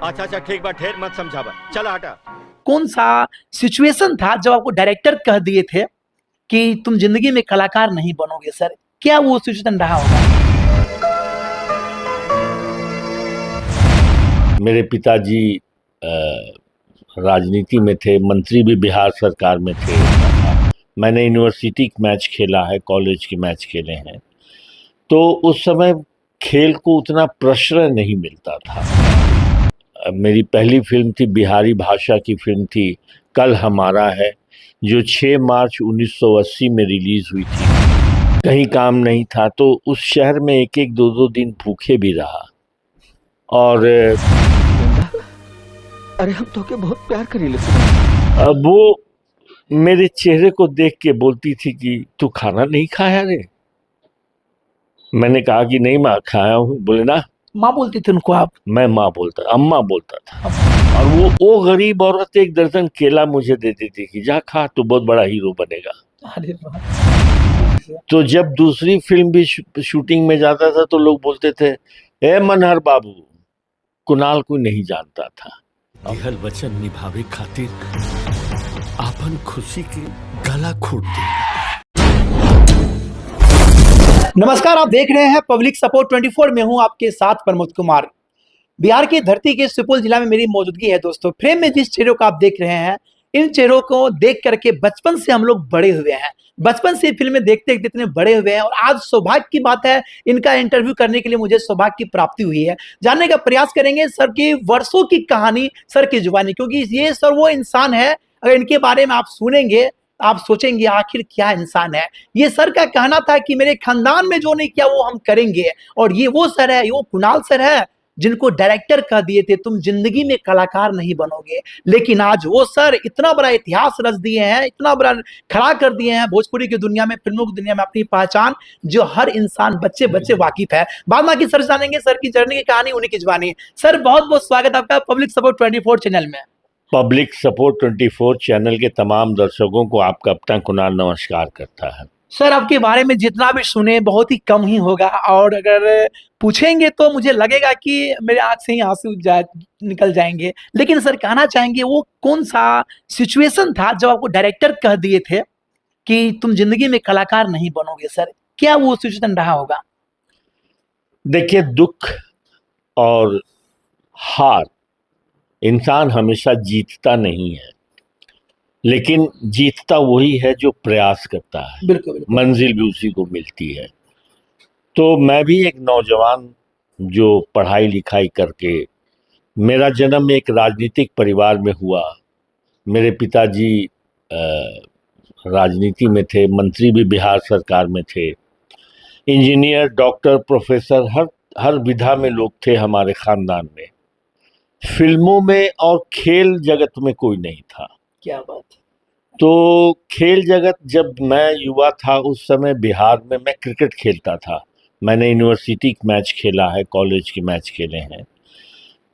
अच्छा अच्छा ठीक बात, ढेर मत समझावा, चल हटा। कौन सा सिचुएशन था जब आपको डायरेक्टर कह दिए थे कि तुम जिंदगी में कलाकार नहीं बनोगे सर? क्या वो सिचुएशन रहा होगा? मेरे पिताजी राजनीति में थे, मंत्री भी बिहार सरकार में थे। मैंने यूनिवर्सिटी मैच खेला है, कॉलेज के मैच खेले हैं। तो उस समय खेल को उतना प्रश्रय नहीं मिलता था। मेरी पहली फिल्म थी, बिहारी भाषा की फिल्म थी, कल हमारा है, जो 6 मार्च 1980 में रिलीज हुई थी। कहीं काम नहीं था तो उस शहर में एक एक दो दो दिन भूखे भी रहा। और अरे हम तो के बहुत प्यार करीले। अब वो मेरे चेहरे को देख के बोलती थी कि तू खाना नहीं खाया रे। मैंने कहा कि नहीं माँ, खाया हूँ। बोले ना, माँ बोलती थी उनको आप? मैं माँ बोलता, अम्मा बोलता था। और वो गरीब औरत 1 दर्जन केला मुझे देती थी कि जा खा, तू बहुत बड़ा हीरो बनेगा। अरे वाह। तो जब दूसरी फिल्म भी शूटिंग में जाता था तो लोग बोलते थे, ए मनहर बाबू, कुणाल को नहीं जानता था। दिहल वचन निभावे खातिर आपन खुशी के गला घोट दी। नमस्कार, आप देख रहे हैं पब्लिक सपोर्ट 24 में हूं आपके साथ प्रमोद कुमार। बिहार की धरती के सुपौल जिला में मेरी मौजूदगी है दोस्तों। फ्रेम में जिस चेहरों को आप देख रहे हैं, इन चेहरों को देख करके बचपन से हम लोग बड़े हुए हैं, बचपन से फिल्में देखते देखते इतने बड़े हुए हैं। और आज सौभाग्य की बात है, इनका इंटरव्यू करने के लिए मुझे सौभाग्य की प्राप्ति हुई है। जानने का प्रयास करेंगे सर की वर्षों की कहानी, सर की जुबानी, क्योंकि ये सर वो इंसान है, अगर इनके बारे में आप सुनेंगे आप सोचेंगे आखिर क्या इंसान है। ये सर का कहना था कि मेरे खानदान में जो नहीं किया वो हम करेंगे। और ये वो सर है, वो कुणाल सर है जिनको डायरेक्टर कह दिए थे तुम जिंदगी में कलाकार नहीं बनोगे। लेकिन आज वो सर इतना बड़ा इतिहास रच दिए हैं, इतना बड़ा खड़ा कर दिए हैं भोजपुरी की दुनिया में, फिल्मों की दुनिया में अपनी पहचान, जो हर इंसान बच्चे बच्चे वाकिफ है। बाद बाकी सर जानेंगे सर की जर्नी की कहानी, उन्हीं की जुबानी। सर बहुत बहुत स्वागत आपका पब्लिक सपोर्ट 24 चैनल में। पब्लिक सपोर्ट 24 चैनल के तमाम दर्शकों को आपका अपना कुणाल नमस्कार करता है। सर आपके बारे में जितना भी सुने बहुत ही कम ही होगा, और अगर पूछेंगे तो मुझे लगेगा कि मेरे आंख से ही आंसू निकल जाएंगे। लेकिन सर कहना चाहेंगे वो कौन सा सिचुएशन था जब आपको डायरेक्टर कह दिए थे कि तुम जिंदगी में कलाकार नहीं बनोगे सर? क्या वो सिचुएशन रहा होगा? देखिए, दुख और हार, इंसान हमेशा जीतता नहीं है, लेकिन जीतता वही है जो प्रयास करता है। बिल्कुल बिल्कुल। मंजिल भी उसी को मिलती है। तो मैं भी एक नौजवान जो पढ़ाई लिखाई करके, मेरा जन्म एक राजनीतिक परिवार में हुआ। मेरे पिताजी राजनीति में थे, मंत्री भी बिहार सरकार में थे, इंजीनियर, डॉक्टर, प्रोफेसर, हर विधा में लोग थे हमारे खानदान में। फिल्मों में और खेल जगत में कोई नहीं था। क्या बात। तो खेल जगत, जब मैं युवा था उस समय बिहार में मैं क्रिकेट खेलता था। मैंने यूनिवर्सिटी मैच खेला है, कॉलेज के मैच खेले हैं।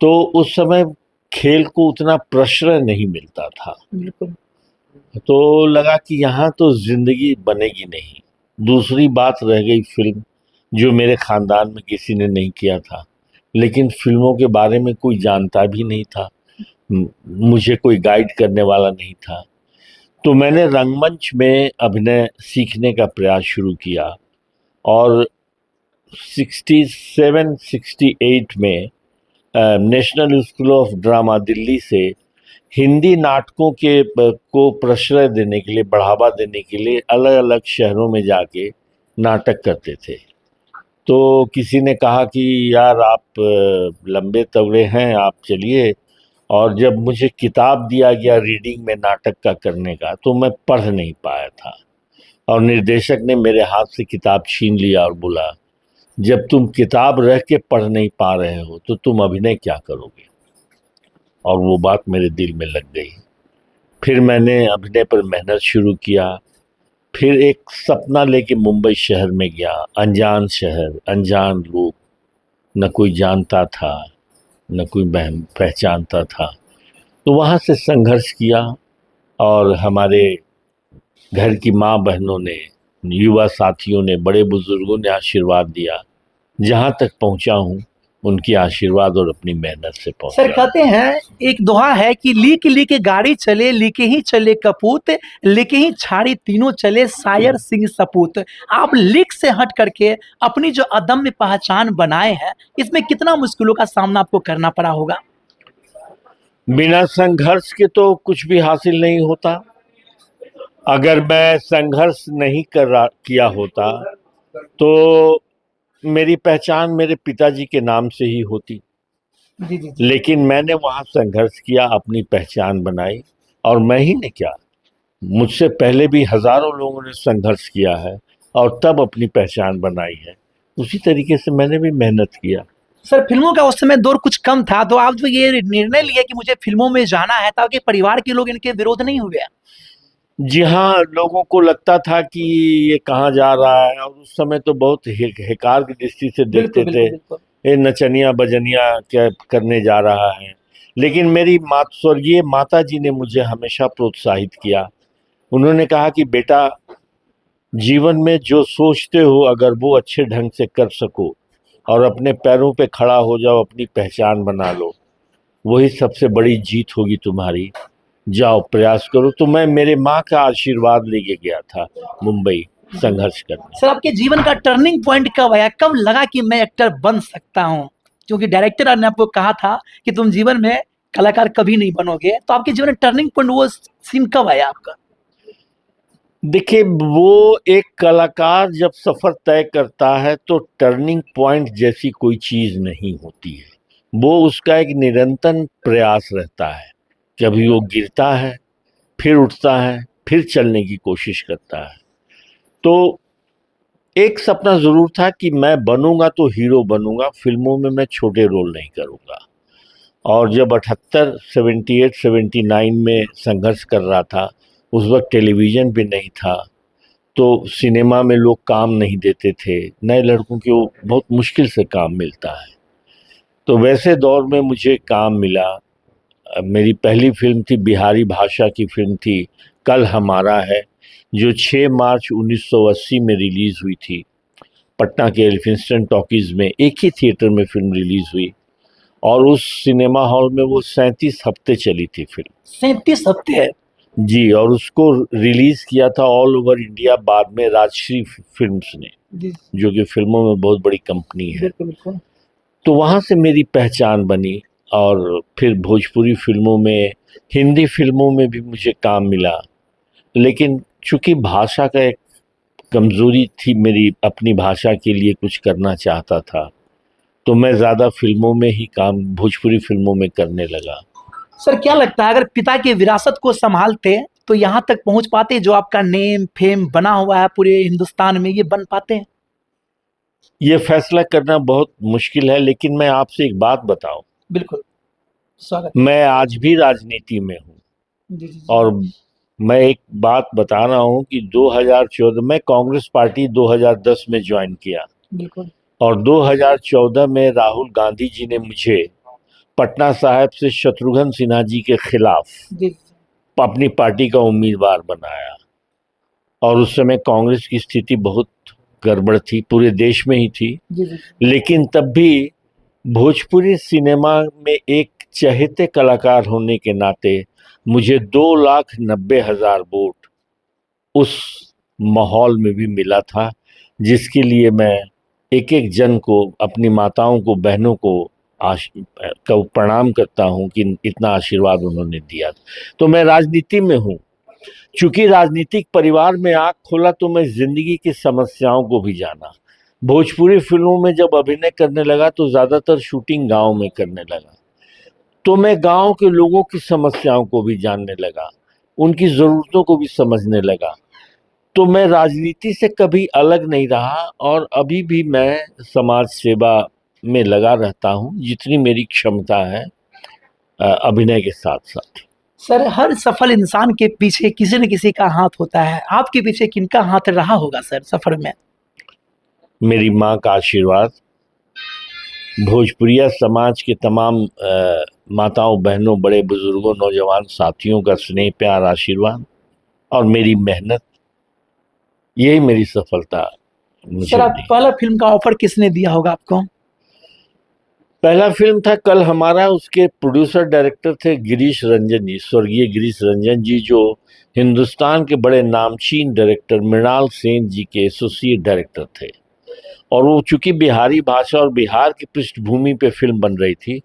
तो उस समय खेल को उतना प्रश्रय नहीं मिलता था। बिल्कुल। तो लगा कि यहाँ तो जिंदगी बनेगी नहीं। दूसरी बात रह गई फिल्म, जो मेरे खानदान में किसी ने नहीं किया था, लेकिन फिल्मों के बारे में कोई जानता भी नहीं था, मुझे कोई गाइड करने वाला नहीं था। तो मैंने रंगमंच में अभिनय सीखने का प्रयास शुरू किया और 67-68 में national school of drama Delhi से हिंदी नाटकों के को प्रश्रय देने के लिए, बढ़ावा देने के लिए अलग अलग शहरों में जाके नाटक करते थे। तो किसी ने कहा कि यार आप लंबे तगड़े हैं, आप चलिए। और जब मुझे किताब दिया गया रीडिंग में नाटक का करने का, तो मैं पढ़ नहीं पाया था। और निर्देशक ने मेरे हाथ से किताब छीन लिया और बोला, जब तुम किताब रह के पढ़ नहीं पा रहे हो तो तुम अभिनय क्या करोगे? और वो बात मेरे दिल में लग गई। फिर मैंने अभिनय पर मेहनत शुरू किया। फिर एक सपना लेके मुंबई शहर में गया। अनजान शहर, अनजान लोग, न कोई जानता था न कोई पहचानता था। तो वहाँ से संघर्ष किया और हमारे घर की माँ बहनों ने, युवा साथियों ने, बड़े बुजुर्गों ने आशीर्वाद दिया। जहाँ तक पहुँचा हूँ उनकी आशीर्वाद और अपनी मेहनत से सर पहुंचा। कहते हैं, एक दोहा है कि लीक लीक गाड़ी चले, लीके ही चले कपूत, लीके ही छाड़ी तीनों चले, शायर सिंह सपूत। आप लीक से हट करके अपनी जो अदम्य पहचान बनाए हैं, इसमें कितना मुश्किलों का सामना आपको करना पड़ा होगा? बिना संघर्ष के तो कुछ भी हासिल नहीं होता। अगर मैं संघर्ष नहीं किया होता तो मेरी पहचान मेरे पिताजी के नाम से ही होती। जी जी जी। लेकिन मैंने वहां संघर्ष किया, अपनी पहचान बनाई। और मैं ही ने क्या, मुझसे पहले भी हजारों लोगों ने संघर्ष किया है और तब अपनी पहचान बनाई है। उसी तरीके से मैंने भी मेहनत किया। सर फिल्मों का उस समय दौर कुछ कम था, तो आप जो ये निर्णय लिया कि मुझे फिल्मों में जाना है, ताकि परिवार के लोग इनके विरोध नहीं हुए? जी हाँ, लोगों को लगता था कि ये कहाँ जा रहा है, और उस समय तो बहुत हेकार की दृष्टि से देखते बिल्कुल थे, बिल्कुल बिल्कुल। ये नचनिया बजनिया क्या करने जा रहा है। लेकिन मेरी स्वर्गीय माता जी ने मुझे हमेशा प्रोत्साहित किया। उन्होंने कहा कि बेटा, जीवन में जो सोचते हो अगर वो अच्छे ढंग से कर सको और अपने पैरों पे खड़ा हो जाओ, अपनी पहचान बना लो, वही सबसे बड़ी जीत होगी तुम्हारी। जाओ प्रयास करो। तो मैं मेरे माँ का आशीर्वाद लेके गया था मुंबई संघर्ष करने। सर आपके जीवन का टर्निंग पॉइंट कब आया, कब लगा कि मैं एक्टर बन सकता हूँ? क्योंकि डायरेक्टर ने आपको कहा था कि तुम जीवन में कलाकार कभी नहीं बनोगे, तो आपके जीवन में टर्निंग पॉइंट वो सीन कब आया आपका? देखिए, वो एक कलाकार जब सफर तय करता है तो टर्निंग पॉइंट जैसी कोई चीज नहीं होती है। वो उसका एक निरंतर प्रयास रहता है। कभी वो गिरता है, फिर उठता है, फिर चलने की कोशिश करता है। तो एक सपना जरूर था कि मैं बनूंगा तो हीरो बनूंगा, फिल्मों में मैं छोटे रोल नहीं करूंगा। और जब 78, 78, 79 में संघर्ष कर रहा था, उस वक्त टेलीविजन भी नहीं था, तो सिनेमा में लोग काम नहीं देते थे। नए लड़कों को बहुत मुश्किल से काम मिलता है। तो वैसे दौर में मुझे काम मिला। मेरी पहली फिल्म थी, बिहारी भाषा की फिल्म थी, कल हमारा है, जो 6 मार्च 1980 में रिलीज हुई थी। पटना के एलिफिंस्टन टॉकीज में एक ही थिएटर में फिल्म रिलीज हुई, और उस सिनेमा हॉल में वो 37 हफ्ते चली थी फिल्म। 37 हफ्ते है? जी, और उसको रिलीज किया था ऑल ओवर इंडिया बाद में राजश्री फिल्म्स ने, जी जो कि फिल्मों में बहुत बड़ी कंपनी है। बिल्कुल बिल्कुल। तो वहाँ से मेरी पहचान बनी, और फिर भोजपुरी फिल्मों में, हिंदी फिल्मों में भी मुझे काम मिला। लेकिन चूंकि भाषा का एक कमजोरी थी, मेरी अपनी भाषा के लिए कुछ करना चाहता था, तो मैं ज़्यादा फिल्मों में ही काम, भोजपुरी फिल्मों में करने लगा। सर क्या लगता है, अगर पिता की विरासत को संभालते तो यहाँ तक पहुंच पाते, जो आपका नेम फेम बना हुआ है पूरे हिंदुस्तान में, ये बन पाते हैं? ये फैसला करना बहुत मुश्किल है, लेकिन मैं आपसे एक बात बताऊं, बिल्कुल, स्वागत। मैं आज भी राजनीति में हूं। जी जी जी। और मैं एक बात बता रहा हूं कि 2014 में कांग्रेस पार्टी 2010 में ज्वाइन किया, बिल्कुल। और 2014 में राहुल गांधी जी ने मुझे पटना साहिब से शत्रुघ्न सिन्हा जी के खिलाफ जी अपनी पार्टी का उम्मीदवार बनाया। और उस समय कांग्रेस की स्थिति बहुत गड़बड़ थी, पूरे देश में ही थी। जी जी। लेकिन तब भी भोजपुरी सिनेमा में एक चहेते कलाकार होने के नाते मुझे 2,90,000 वोट उस माहौल में भी मिला था, जिसके लिए मैं एक एक जन को, अपनी माताओं को, बहनों को प्रणाम करता हूं कि इतना आशीर्वाद उन्होंने दिया। तो मैं राजनीति में हूं। चूंकि राजनीतिक परिवार में आंख खोला तो मैं जिंदगी की समस्याओं को भी जाना। भोजपुरी फिल्मों में जब अभिनय करने लगा तो ज्यादातर शूटिंग गांव में करने लगा, तो मैं गांव के लोगों की समस्याओं को भी जानने लगा, उनकी जरूरतों को भी समझने लगा। तो मैं राजनीति से कभी अलग नहीं रहा, और अभी भी मैं समाज सेवा में लगा रहता हूं, जितनी मेरी क्षमता है अभिनय के साथ साथ। सर हर सफल इंसान के पीछे किसी न किसी का हाथ होता है, आपके पीछे किनका हाथ रहा होगा सर सफर में? मेरी माँ का आशीर्वाद, भोजपुरिया समाज के तमाम माताओं, बहनों, बड़े बुजुर्गों, नौजवान साथियों का स्नेह, प्यार, आशीर्वाद, और मेरी मेहनत, यही मेरी सफलता मुझे सर आप दी। पहला फिल्म का ऑफर किसने दिया होगा आपको? पहला फिल्म था कल हमारा, उसके प्रोड्यूसर डायरेक्टर थे गिरीश रंजन जी, स्वर्गीय गिरीश रंजन जी, जो हिंदुस्तान के बड़े नामचीन डायरेक्टर मृणाल सेन जी के एसोसिएट डायरेक्टर थे। और वो चूंकि बिहारी भाषा और बिहार की पृष्ठभूमि पे फिल्म बन रही थी,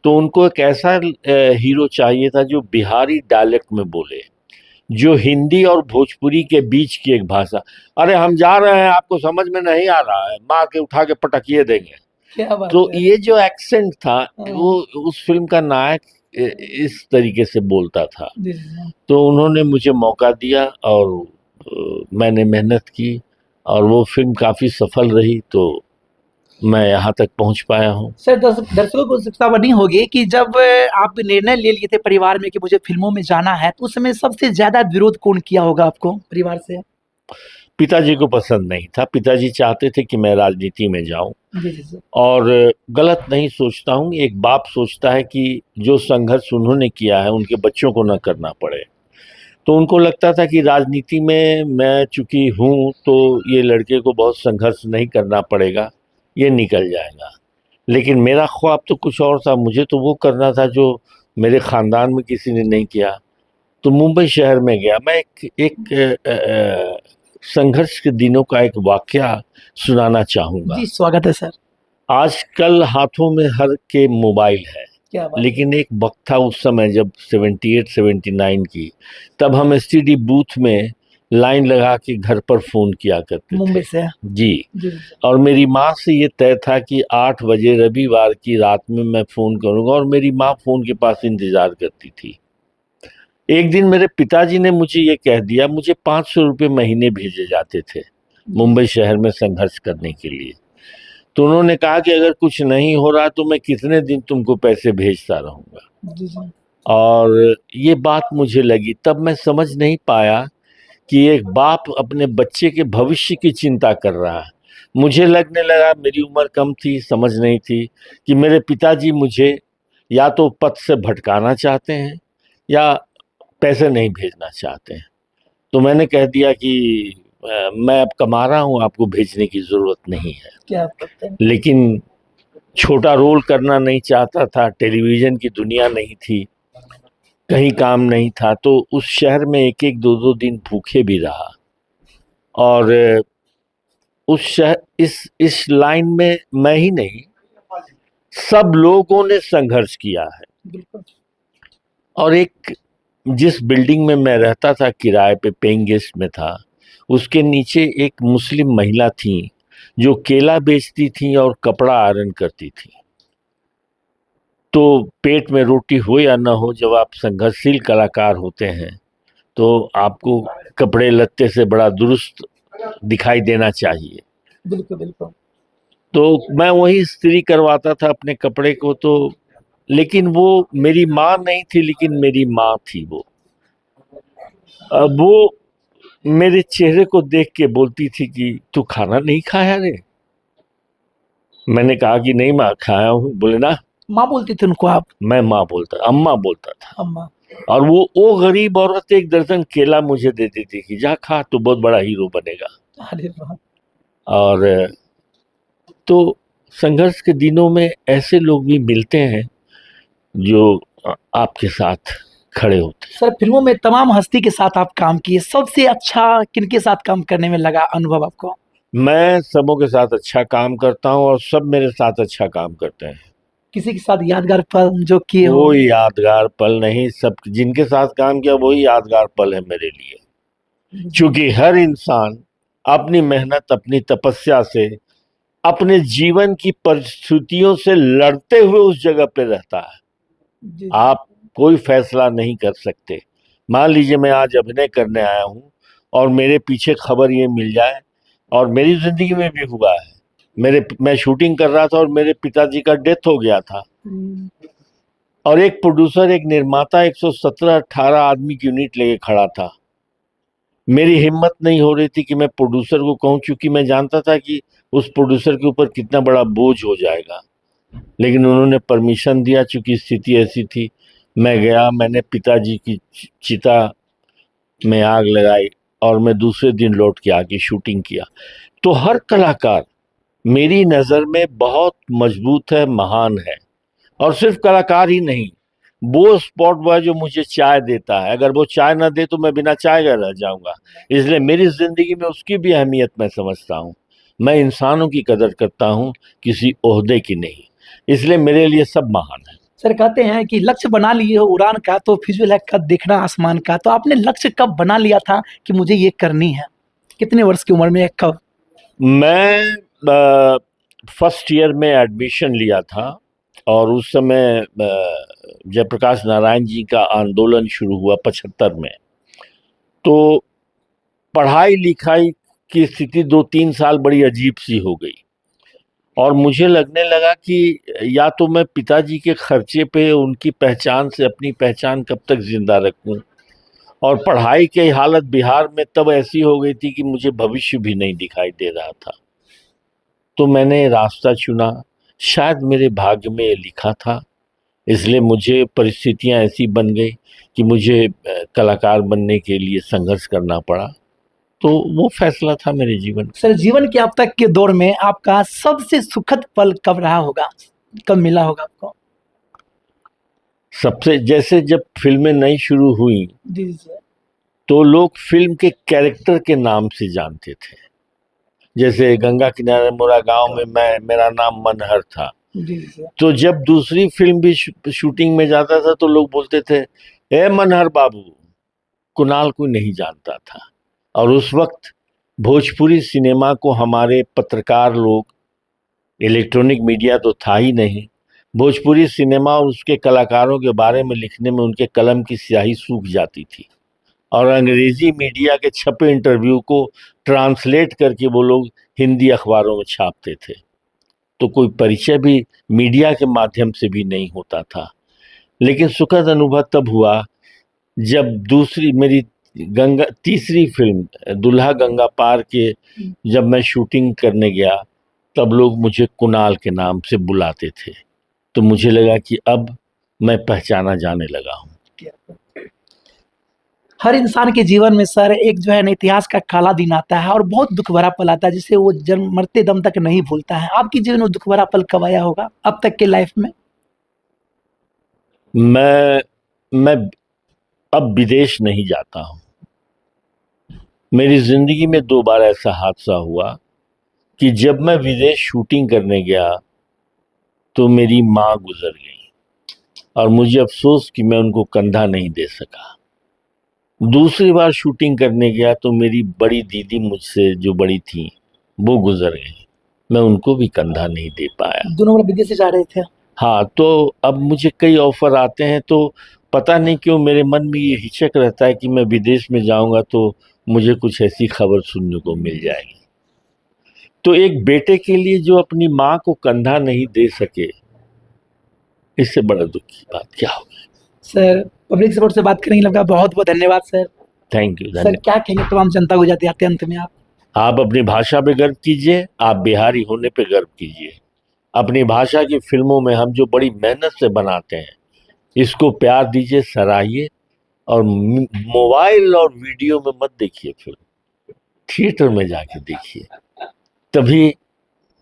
तो उनको एक ऐसा हीरो चाहिए था जो बिहारी डायलेक्ट में बोले, जो हिंदी और भोजपुरी के बीच की एक भाषा। अरे हम जा रहे हैं, आपको समझ में नहीं आ रहा है, मार के उठा के पटकिए देंगे। क्या बात तो है। ये जो एक्सेंट था, वो उस फिल्म का नायक इस तरीके से बोलता था। जी, जी। तो उन्होंने मुझे मौका दिया और मैंने मेहनत की और वो फिल्म काफ़ी सफल रही, तो मैं यहाँ तक पहुँच पाया हूँ। सर, दर्शकों को उत्सुकता बनी होगी कि जब आप निर्णय ले लिए थे परिवार में कि मुझे फिल्मों में जाना है, तो उस समय सबसे ज्यादा विरोध कौन किया होगा आपको परिवार से? पिताजी को पसंद नहीं था। पिताजी चाहते थे कि मैं राजनीति में जाऊं, जी, जी, जी। और गलत नहीं सोचता हूं। एक बाप सोचता है कि जो संघर्ष उन्होंने किया है उनके बच्चों को न करना पड़े। तो उनको लगता था कि राजनीति में मैं चूंकि हूं, तो ये लड़के को बहुत संघर्ष नहीं करना पड़ेगा, ये निकल जाएगा। लेकिन मेरा ख्वाब तो कुछ और था। मुझे तो वो करना था जो मेरे ख़ानदान में किसी ने नहीं किया। तो मुंबई शहर में गया मैं। एक संघर्ष के दिनों का एक वाकया सुनाना चाहूँगा। जी, स्वागत है सर। आजकल हाथों में हर के मोबाइल है, क्या बात। लेकिन एक वक्त था उस समय जब 78-79 की, तब हम एसटीडी बूथ में लाइन लगा के घर पर फ़ोन किया करते मुंबई थे। से? जी। जी, जी। और मेरी माँ से ये तय था कि 8 बजे रविवार की रात में मैं फ़ोन करूँगा, और मेरी माँ फ़ोन के पास इंतज़ार करती थी। एक दिन मेरे पिताजी ने मुझे ये कह दिया, मुझे 500 रुपये महीने भेजे जाते थे मुंबई शहर में संघर्ष करने के लिए। तो उन्होंने कहा कि अगर कुछ नहीं हो रहा तो मैं कितने दिन तुमको पैसे भेजता रहूँगा। जी, जी। और ये बात मुझे लगी। तब मैं समझ नहीं पाया कि एक बाप अपने बच्चे के भविष्य की चिंता कर रहा है। मुझे लगने लगा, मेरी उम्र कम थी, समझ नहीं थी, कि मेरे पिताजी मुझे या तो पथ से भटकाना चाहते हैं या पैसे नहीं भेजना चाहते हैं। तो मैंने कह दिया कि मैं अब कमा रहा हूँ, आपको भेजने की ज़रूरत नहीं है। क्या बात है। लेकिन छोटा रोल करना नहीं चाहता था, टेलीविज़न की दुनिया नहीं थी, कहीं काम नहीं था, तो उस शहर में 1-1, 2-2 दिन भूखे भी रहा। और उस शहर इस लाइन में मैं ही नहीं, सब लोगों ने संघर्ष किया है। बिल्कुल। और एक जिस बिल्डिंग में मैं रहता था, किराए पे पेइंग गेस्ट में था, उसके नीचे एक मुस्लिम महिला थी जो केला बेचती थी और कपड़ा आयरन करती थी। तो पेट में रोटी हो या ना हो, जब आप संघर्षशील कलाकार होते हैं तो आपको कपड़े लत्ते से बड़ा दुरुस्त दिखाई देना चाहिए। बिल्कुल, बिल्कुल। तो मैं वही इस्त्री करवाता था अपने कपड़े को। तो लेकिन वो मेरी माँ नहीं थी, लेकिन मेरी माँ थी वो। अब वो मेरे चेहरे को देख के बोलती थी कि तू खाना नहीं खाया रे? मैंने कहा कि नहीं माँ, खाया हूँ। बोले ना, माँ बोलती थी उनको आप? मैं माँ बोलता, अम्मा बोलता था। अम्मा। और वो गरीब औरत 1 दर्जन केला मुझे देती थी कि जा खा, तो बहुत बड़ा हीरो बनेगा। अरे वाह! और तो संघर्ष के दिनों में ऐसे लोग भी मिलते हैं जो आपके साथ खड़े होते हैं। सर, फिल्मों में तमाम हस्ती के साथ आप काम किए, सबसे अच्छा किनके साथ काम करने में लगा अनुभव आपको? मैं सबों के साथ अच्छा काम करता हूँ और सब मेरे साथ अच्छा काम करते हैं। किसी के साथ यादगार पल जो किए हो? कोई यादगार पल नहीं, सब जिनके साथ काम किया वही यादगार पल है मेरे लिए। क्योंकि हर इंसान अपनी मेहनत, अपनी तपस्या से, अपने जीवन की परिस्थितियों से लड़ते हुए उस जगह पे रहता है। जी। आप कोई फैसला नहीं कर सकते। मान लीजिए मैं आज अभिनय करने आया हूँ और मेरे पीछे खबर ये मिल जाए, और मेरी जिंदगी में भी हुआ है, मैं शूटिंग कर रहा था और मेरे पिताजी का डेथ हो गया था, और एक प्रोड्यूसर, एक निर्माता 117-18 आदमी की यूनिट लेके खड़ा था। मेरी हिम्मत नहीं हो रही थी कि मैं प्रोड्यूसर को कहूँ, क्योंकि मैं जानता था कि उस प्रोड्यूसर के ऊपर कितना बड़ा बोझ हो जाएगा। लेकिन उन्होंने परमिशन दिया, चूंकि स्थिति ऐसी थी। मैं गया, मैंने पिताजी की चिता में आग लगाई और मैं दूसरे दिन लौट के आके शूटिंग किया। तो हर कलाकार मेरी नज़र में बहुत मजबूत है, महान है। और सिर्फ कलाकार ही नहीं, वो स्पॉट बॉय जो मुझे चाय देता है, अगर वो चाय ना दे तो मैं बिना चाय का रह जाऊंगा। इसलिए मेरी जिंदगी में उसकी भी अहमियत मैं समझता हूँ। मैं इंसानों की कदर करता हूँ, किसी ओहदे की नहीं। इसलिए मेरे लिए सब महान है। सर कहते हैं कि लक्ष्य बना लिए हो उड़ान का तो फिजूल है कद देखना आसमान का। तो आपने लक्ष्य कब बना लिया था कि मुझे ये करनी है? कितने वर्ष की उम्र में, कब? मैं फर्स्ट ईयर में एडमिशन लिया था और उस समय जयप्रकाश नारायण जी का आंदोलन शुरू हुआ 75 में। तो पढ़ाई लिखाई की स्थिति 2-3 साल बड़ी अजीब सी हो गई और मुझे लगने लगा कि या तो मैं पिताजी के खर्चे पे उनकी पहचान से अपनी पहचान कब तक जिंदा रखूं, और पढ़ाई की हालत बिहार में तब ऐसी हो गई थी कि मुझे भविष्य भी नहीं दिखाई दे रहा था। तो मैंने रास्ता चुना, शायद मेरे भाग्य में लिखा था, इसलिए मुझे परिस्थितियां ऐसी बन गई कि मुझे कलाकार बनने के लिए संघर्ष करना पड़ा। तो वो फैसला था मेरे जीवन का। सर जीवन के अब तक के दौर में आपका सबसे सुखद पल कब रहा होगा, कब मिला होगा आपको? सबसे, जैसे जब फिल्में नई शुरू हुई जी सर। तो लोग फिल्म के कैरेक्टर के नाम से जानते थे। जैसे गंगा किनारे मोरा गांव में मेरा नाम मनहर था। जी सर। तो जब दूसरी फिल्म भी शूटिंग में जाता था तो लोग बोलते थे, ए मनहर बाबू। कुणाल कोई नहीं जानता था। और उस वक्त भोजपुरी सिनेमा को हमारे पत्रकार लोग, इलेक्ट्रॉनिक मीडिया तो था ही नहीं, भोजपुरी सिनेमा और उसके कलाकारों के बारे में लिखने में उनके कलम की स्याही सूख जाती थी और अंग्रेजी मीडिया के छपे इंटरव्यू को ट्रांसलेट करके वो लोग हिंदी अखबारों में छापते थे। तो कोई परिचय भी मीडिया के माध्यम से भी नहीं होता था। लेकिन सुखद अनुभव तब हुआ जब दूसरी मेरी तीसरी फिल्म दुल्हा गंगा पार के जब मैं शूटिंग करने गया तब लोग मुझे कुणाल के नाम से बुलाते थे। तो मुझे लगा कि अब मैं पहचाना जाने लगा हूँ। हर इंसान के जीवन में सर एक जो है ना इतिहास का काला दिन आता है और बहुत दुख भरा पल आता है जिसे वो जन्म मरते दम तक नहीं भूलता है। आपके जीवन में दुख भरा पल कब आया होगा अब तक के लाइफ में? मैं अब विदेश नहीं जाता हूँ। मेरी जिंदगी में 2 बार ऐसा हादसा हुआ कि जब मैं विदेश शूटिंग करने गया तो मेरी माँ गुजर गई और मुझे अफसोस कि मैं उनको कंधा नहीं दे सका। दूसरी बार शूटिंग करने गया तो मेरी बड़ी दीदी मुझसे जो बड़ी थी वो गुजर गई, मैं उनको भी कंधा नहीं दे पाया। दोनों विदेश से जा रहे थे? हाँ, तो अब मुझे कई ऑफर आते हैं तो पता नहीं क्यों मेरे मन में ये हिचक रहता है कि मैं विदेश में जाऊंगा तो मुझे कुछ ऐसी खबर सुनने को मिल जाएगी। तो एक बेटे के लिए जो अपनी माँ को कंधा नहीं दे सके, इससे बड़ा दुख की बात क्या होगी। सर पब्लिक सपोर्ट से बात करने लगा, बहुत बहुत धन्यवाद सर। Thank you. सर क्या कहेंगे तमाम जनता को जाते आते अंत में? आप अपनी भाषा पे गर्व कीजिए, आप बिहारी होने पे गर्व कीजिए। अपनी भाषा की फिल्मों में हम जो बड़ी मेहनत से बनाते हैं इसको प्यार दीजिए, सराहिए। और मोबाइल और वीडियो में मत देखिए फिल्म, थिएटर में जाके देखिए, तभी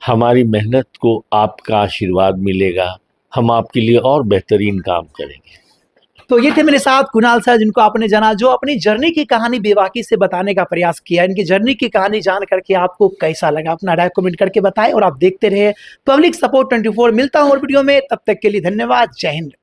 हमारी मेहनत को आपका आशीर्वाद मिलेगा। हम आपके लिए और बेहतरीन काम करेंगे। तो ये थे मेरे साथ कुणाल सर, जिनको आपने जाना, जो अपनी जर्नी की कहानी बेबाकी से बताने का प्रयास किया। इनकी जर्नी की कहानी जान करके आपको कैसा लगा अपना राय कमेंट करके बताएं और आप देखते रहे पब्लिक सपोर्ट 24। मिलता हूं और वीडियो में, तब तक के लिए धन्यवाद। जय हिंद।